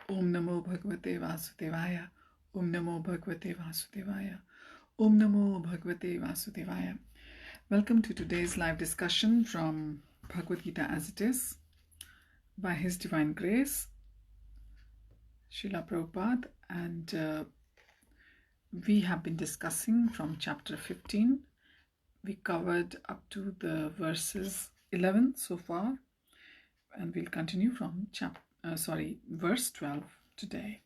Om Namo Bhagavate Vasudevaya. Om Namo Bhagavate Vasudevaya. Om Namo Bhagavate Vasudevaya. Welcome to today's live discussion from Bhagavad Gita as it is, by His Divine Grace, Srila Prabhupada, and we have been discussing from chapter 15. We covered up to the verses 11 so far, and we'll continue from verse 12 today.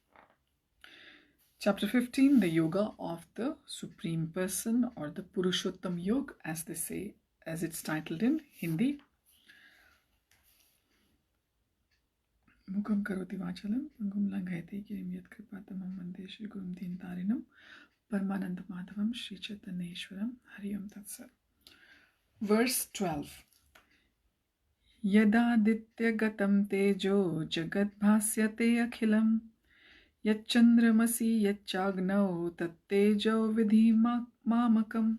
Chapter 15, the Yoga of the Supreme Person, or the Purushottam Yoga, as they say, as it's titled in Hindi. Mukam karoti vachalam, pangum langhayate kirim yat kripatamam vande Shri Gurum Dhintarinam, Paramananda Madhavam Shri Chaitanyeshwaram, Hariyam Tatsat. Verse 12. Yadaditya gatam tejo jagat bhasyate akhilam Yachandramasi yachagnau tattejo vidhi mamakam.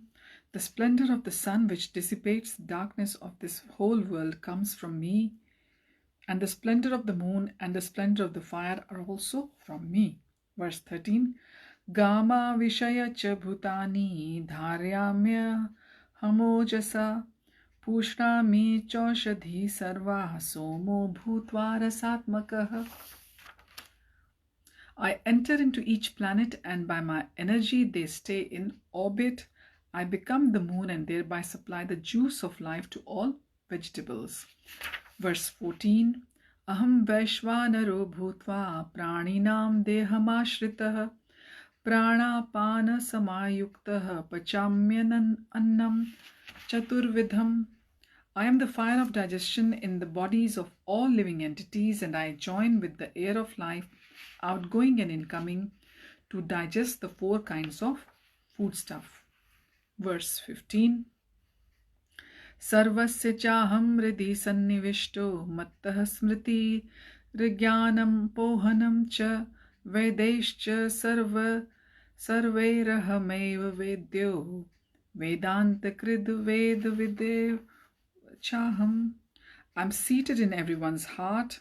The splendor of the sun which dissipates the darkness of this whole world comes from me, and the splendor of the moon and the splendor of the fire are also from me. Verse 13. Gama vishaya cha bhutani dharyamya hamojasa pushrami choshadhi sarva somo bhutva rasatmakaha. I enter into each planet, and by my energy they stay in orbit. I become the moon and thereby supply the juice of life to all vegetables. Verse 14. Aham vaishvanaro bhutva praninam dehamashritaha pranapana samayuktaha pachamyan annam chaturvidham. I am the fire of digestion in the bodies of all living entities, and I join with the air of life, outgoing and incoming, to digest the four kinds of foodstuff. Verse 15. Sarvasya chaham hridhi sannivishto mattah smriti rigyanam pohanam cha vedeshcha sarvairahameva vedyo vedanta krid ved videv chaham. I'm seated in everyone's heart,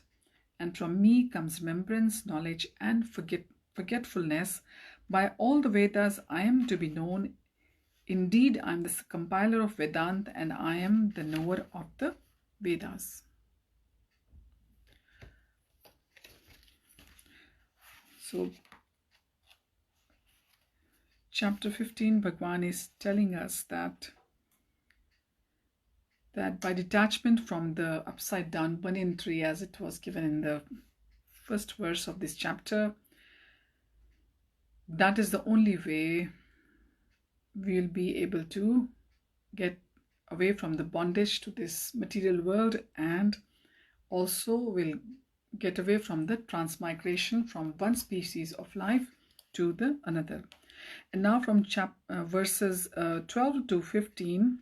and from me comes remembrance, knowledge, and forgetfulness. By all the Vedas I am to be known. Indeed, I am the compiler of Vedanta, and I am the knower of the Vedas. So, chapter 15, Bhagwan is telling us that by detachment from the upside down banyan tree, as it was given in the first verse of this chapter, that is the only way we'll be able to get away from the bondage to this material world, and also will get away from the transmigration from one species of life to the another. And now from verses 12 to 15,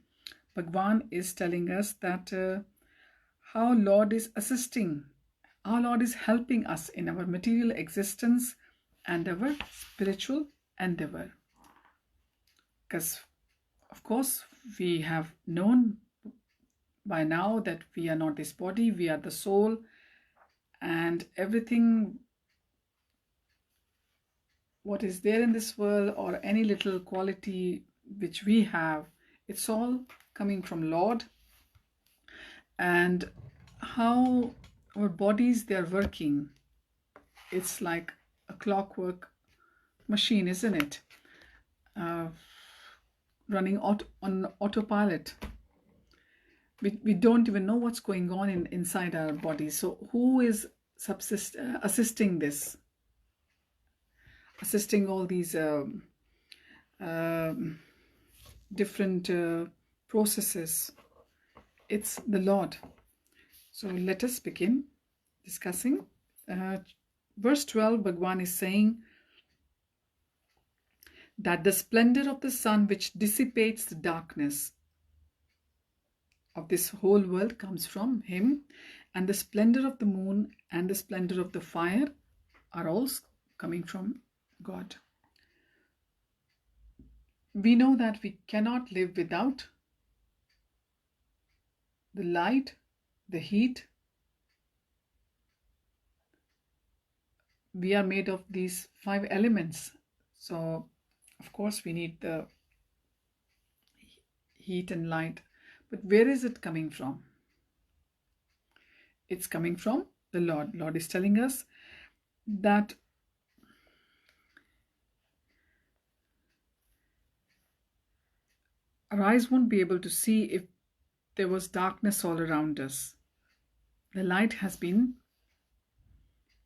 Bhagwan is telling us that how Lord is assisting, our Lord is helping us in our material existence and our spiritual endeavor. Because, of course, we have known by now that we are not this body, we are the soul, and everything what is there in this world, or any little quality which we have, it's all coming from Lord. And how our bodies, they are working, it's like a clockwork machine, isn't it? Running on autopilot. We don't even know what's going on inside our bodies. So who is assisting this? Assisting all these different processes. It's the Lord. So let us begin discussing. Verse 12, Bhagwan is saying that the splendor of the sun which dissipates the darkness of this whole world comes from him, and the splendor of the moon and the splendor of the fire are also coming from God. We know that we cannot live without the light, the heat, we are made of these 5 elements. So, of course, we need the heat and light. But where is it coming from? It's coming from the Lord. Lord is telling us that our eyes won't be able to see if there was darkness all around us. The light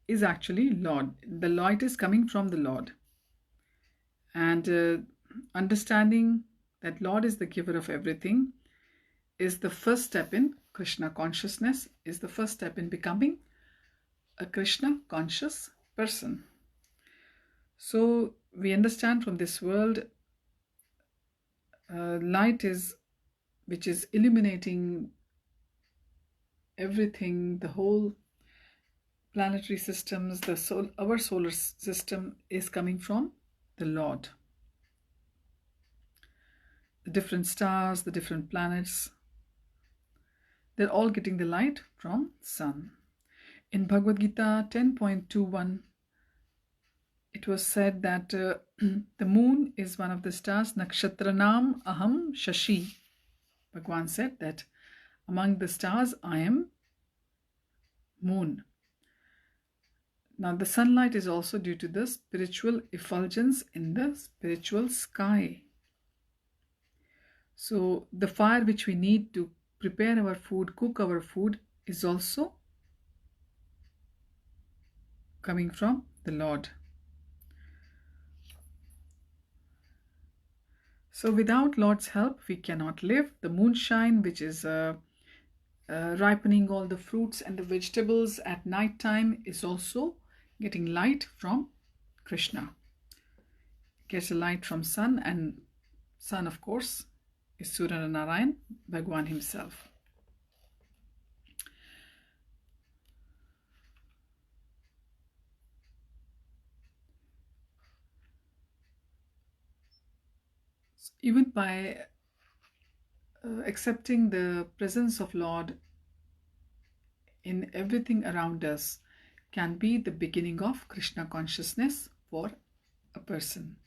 is actually Lord. The light is coming from the Lord. And understanding that Lord is the giver of everything is the first step in Krishna consciousness, is the first step in becoming a Krishna conscious person. So we understand from this world, light is which is illuminating everything, the whole planetary systems, our solar system is coming from the Lord. The different stars, the different planets, they're all getting the light from sun. In Bhagavad Gita 10.21, it was said that the moon is one of the stars. Nakshatranam aham shashi. Bhagwan said that among the stars I am moon. Now the sunlight is also due to the spiritual effulgence in the spiritual sky. So the fire which we need to prepare our food, cook our food, is also coming from the Lord. So without Lord's help, we cannot live. The moonshine, which is ripening all the fruits and the vegetables at night time, is also getting light from Krishna. Gets a light from sun, and sun, of course, is Surya Narayan, Bhagwan himself. Even by accepting the presence of Lord in everything around us can be the beginning of Krishna consciousness for a person.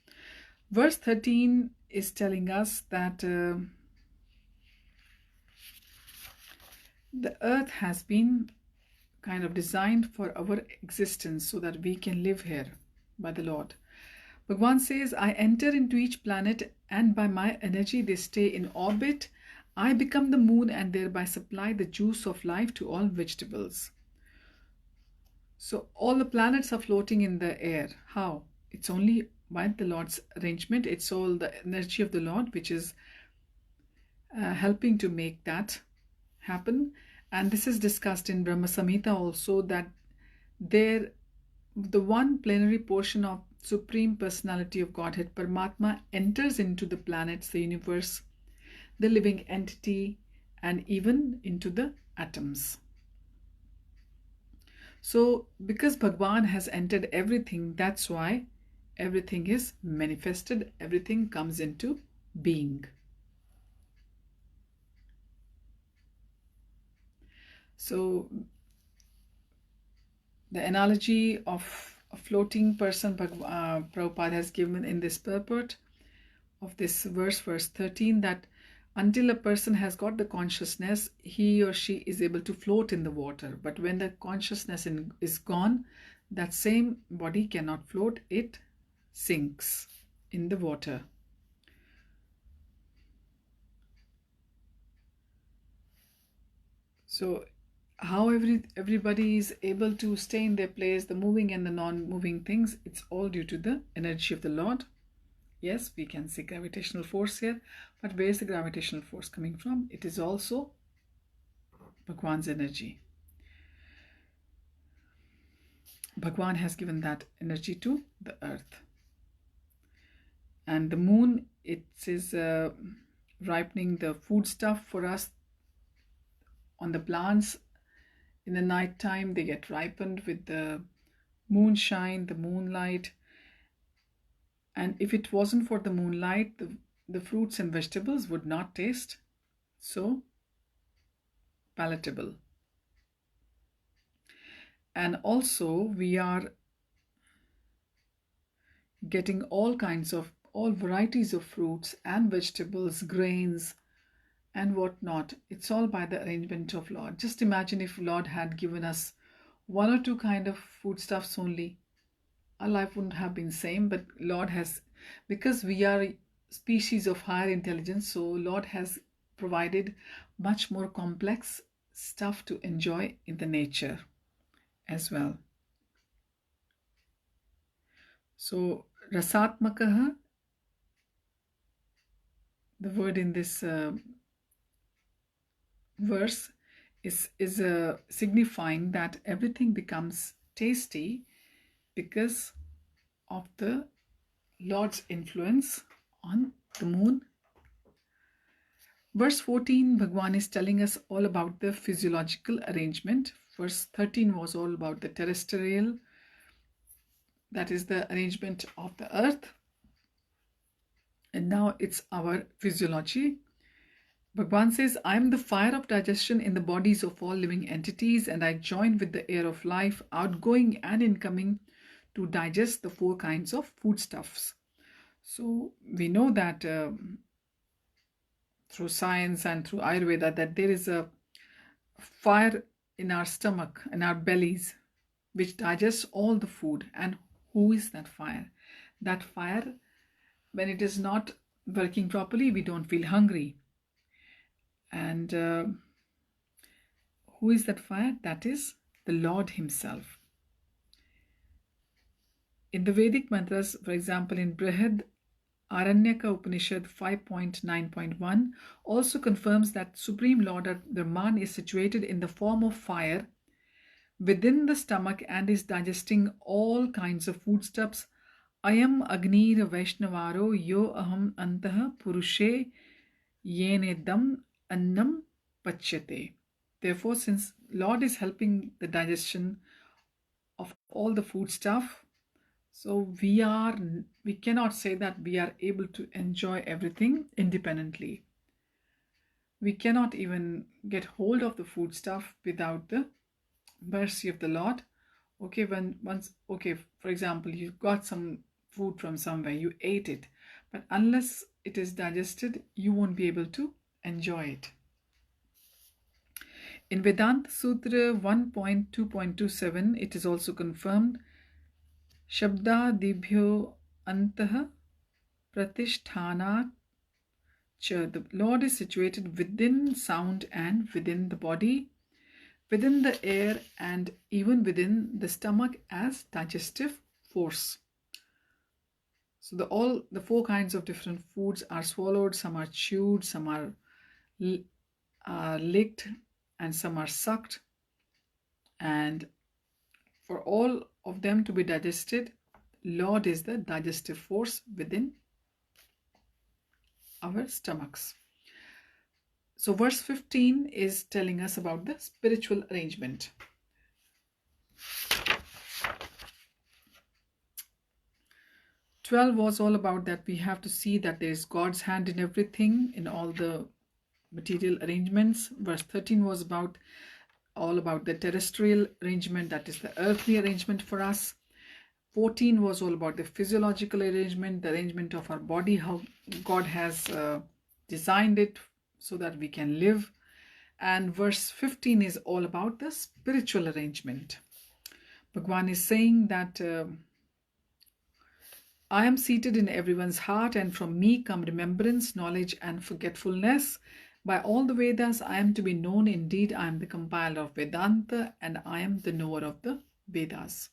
Verse 13 is telling us that the earth has been kind of designed for our existence so that we can live here by the Lord. Bhagwan says, I enter into each planet and by my energy they stay in orbit. I become the moon and thereby supply the juice of life to all vegetables. So all the planets are floating in the air. How? It's only by the Lord's arrangement. It's all the energy of the Lord which is helping to make that happen. And this is discussed in Brahma Samhita also, that the one plenary portion of Supreme Personality of Godhead, Paramatma, enters into the planets, the universe, the living entity, and even into the atoms. So because Bhagwan has entered everything, that's why everything is manifested, everything comes into being. So the analogy of a floating person Prabhupada has given in this purport of this verse 13, that until a person has got the consciousness, he or she is able to float in the water. But when the consciousness is gone, that same body cannot float, it sinks in the water. So how everybody is able to stay in their place, the moving and the non-moving things, it's all due to the energy of the Lord. Yes, we can see gravitational force here, but where is the gravitational force coming from? It is also Bhagwan's energy. Bhagwan has given that energy to the earth. And the moon, it is ripening the food stuff for us on the plants. In the night time, they get ripened with the moonshine, the moonlight. And if it wasn't for the moonlight, the fruits and vegetables would not taste so palatable. And also we are getting all varieties of fruits and vegetables, grains, and whatnot. It's all by the arrangement of Lord. Just imagine if Lord had given us one or two kind of foodstuffs only. Our life wouldn't have been same, but Lord has, because we are a species of higher intelligence, so Lord has provided much more complex stuff to enjoy in the nature as well. So rasatmakaha, the word in this verse is signifying that everything becomes tasty because of the Lord's influence on the moon. Verse 14, Bhagwan is telling us all about the physiological arrangement. Verse 13 was all about the terrestrial, that is the arrangement of the earth. And now it's our physiology. Bhagwan says, I am the fire of digestion in the bodies of all living entities, and I join with the air of life, outgoing and incoming, to digest the four kinds of foodstuffs. So we know that through science and through Ayurveda that there is a fire in our stomach, in our bellies, which digests all the food. And who is that fire? That fire, when it is not working properly, we don't feel hungry. And who is that fire? That is the Lord himself. In the Vedic mantras, for example, in Brihad Aranyaka Upanishad 5.9.1 also confirms that Supreme Lord Brahman is situated in the form of fire within the stomach and is digesting all kinds of foodstuffs. Ayam Agnir Vaishnavaro Yo Aham Antah Purushe Yenedam Annam Pachyate. Therefore, since Lord is helping the digestion of all the foodstuff, so we cannot say that we are able to enjoy everything independently. We cannot even get hold of the foodstuff without the mercy of the Lord. Okay, for example, you got some food from somewhere, you ate it, but unless it is digested, you won't be able to enjoy it. In Vedanta Sutra 1.2.27, it is also confirmed, Shabda Dibhyo Antah Pratishthanat Cha. The Lord is situated within sound and within the body, within the air, and even within the stomach as digestive force. So all the four kinds of different foods are swallowed, some are chewed, some are licked, and some are sucked. And for all of them to be digested, Lord is the digestive force within our stomachs. So verse 15 is telling us about the spiritual arrangement. "12 was all about that we have to see that there is God's hand in everything, in all the material arrangements. Verse 13 was all about the terrestrial arrangement, that is the earthly arrangement for us. 14 was all about the physiological arrangement, the arrangement of our body, how God has designed it so that we can live. And verse 15 is all about the spiritual arrangement. Bhagwan is saying that I am seated in everyone's heart, and from me come remembrance, knowledge, and forgetfulness. By all the Vedas, I am to be known. Indeed, I am the compiler of Vedanta, and I am the knower of the Vedas."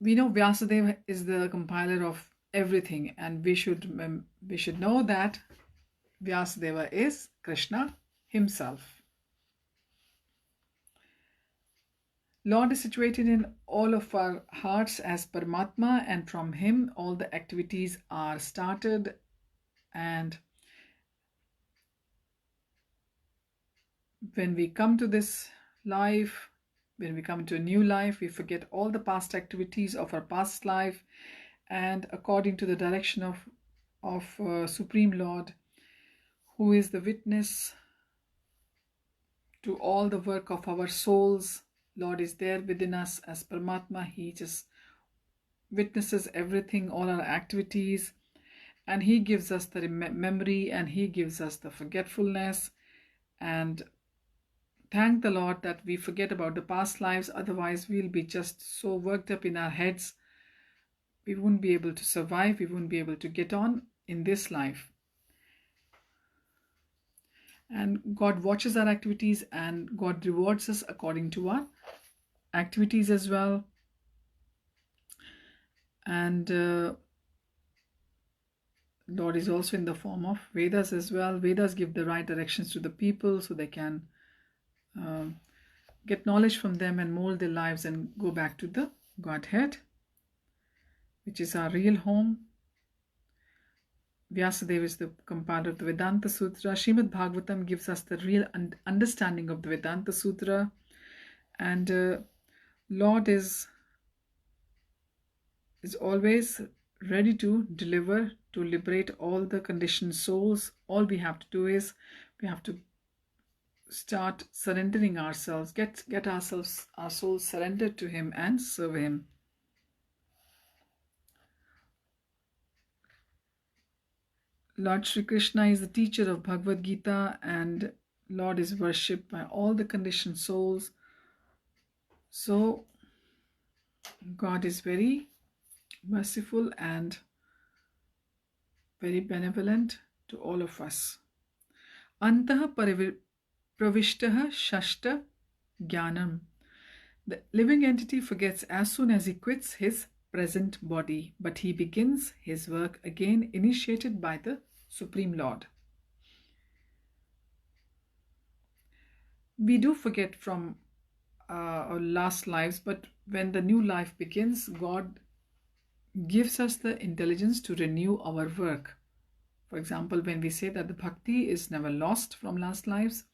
We know Vyasadeva is the compiler of everything, and we should know that Vyasadeva is Krishna himself. Lord is situated in all of our hearts as Paramatma, and from him all the activities are started. And when we come to this life, when we come to a new life, we forget all the past activities of our past life, and according to the direction of Supreme Lord, who is the witness to all the work of our souls, Lord is there within us as Paramatma. He just witnesses everything, all our activities, and He gives us the memory, and He gives us the forgetfulness. And thank the Lord that we forget about the past lives, otherwise we'll be just so worked up in our heads. We won't be able to survive, we won't be able to get on in this life. And God watches our activities, and God rewards us according to our activities as well. And Lord is also in the form of Vedas as well. Vedas give the right directions to the people so they can get knowledge from them and mold their lives and go back to the Godhead, which is our real home. Vyasadeva is the compiler of the Vedanta Sutra. Srimad Bhagavatam gives us the real understanding of the Vedanta Sutra. And Lord is always ready to deliver, to liberate all the conditioned souls. All we have to do is we have to start surrendering ourselves, get our souls surrendered to Him and serve Him. Lord Sri Krishna is the teacher of Bhagavad Gita, and Lord is worshipped by all the conditioned souls. So God is very merciful and very benevolent to all of us. Antah pravishtaha shashta jnanam. The living entity forgets as soon as he quits his present body, but he begins his work again, initiated by the Supreme Lord. We do forget from our last lives, but when the new life begins, God gives us the intelligence to renew our work. For example, when we say that the bhakti is never lost from last lives,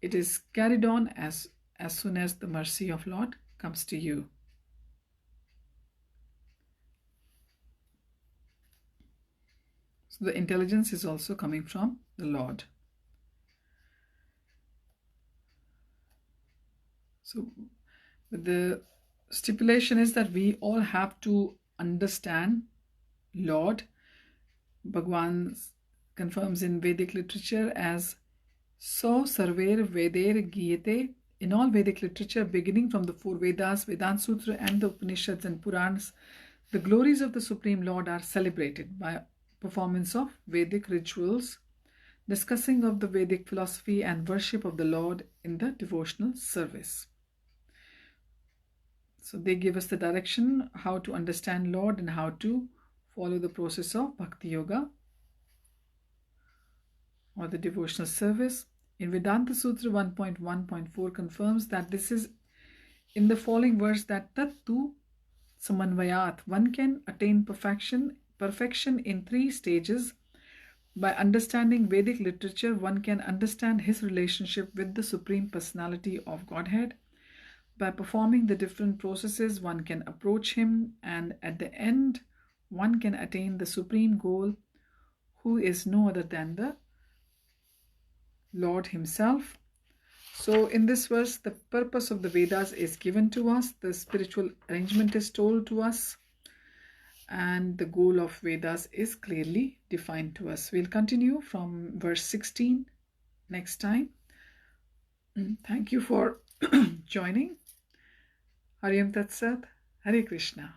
it is carried on as soon as the mercy of Lord comes to you. So the intelligence is also coming from the Lord. So the stipulation is that we all have to understand Lord. Bhagwan confirms in Vedic literature as So Sarver Veder Giyate. In all Vedic literature, beginning from the 4 Vedas, Vedanta Sutra, and the Upanishads and Puranas, the glories of the Supreme Lord are celebrated by performance of Vedic rituals, discussing of the Vedic philosophy, and worship of the Lord in the devotional service. So they give us the direction how to understand Lord and how to follow the process of Bhakti Yoga or the devotional service. In Vedanta Sutra 1.1.4 confirms that this is in the following verse that Tattu Samanvayat, one can attain perfection in 3 stages. By understanding Vedic literature, one can understand his relationship with the Supreme Personality of Godhead. By performing the different processes, one can approach Him, and at the end, one can attain the supreme goal, who is no other than the Lord Himself. So in this verse, the purpose of the Vedas is given to us, the spiritual arrangement is told to us, and the goal of Vedas is clearly defined to us. We'll continue from verse 16 next time. Thank you for joining. Hare Tat Sat, Hare Krishna.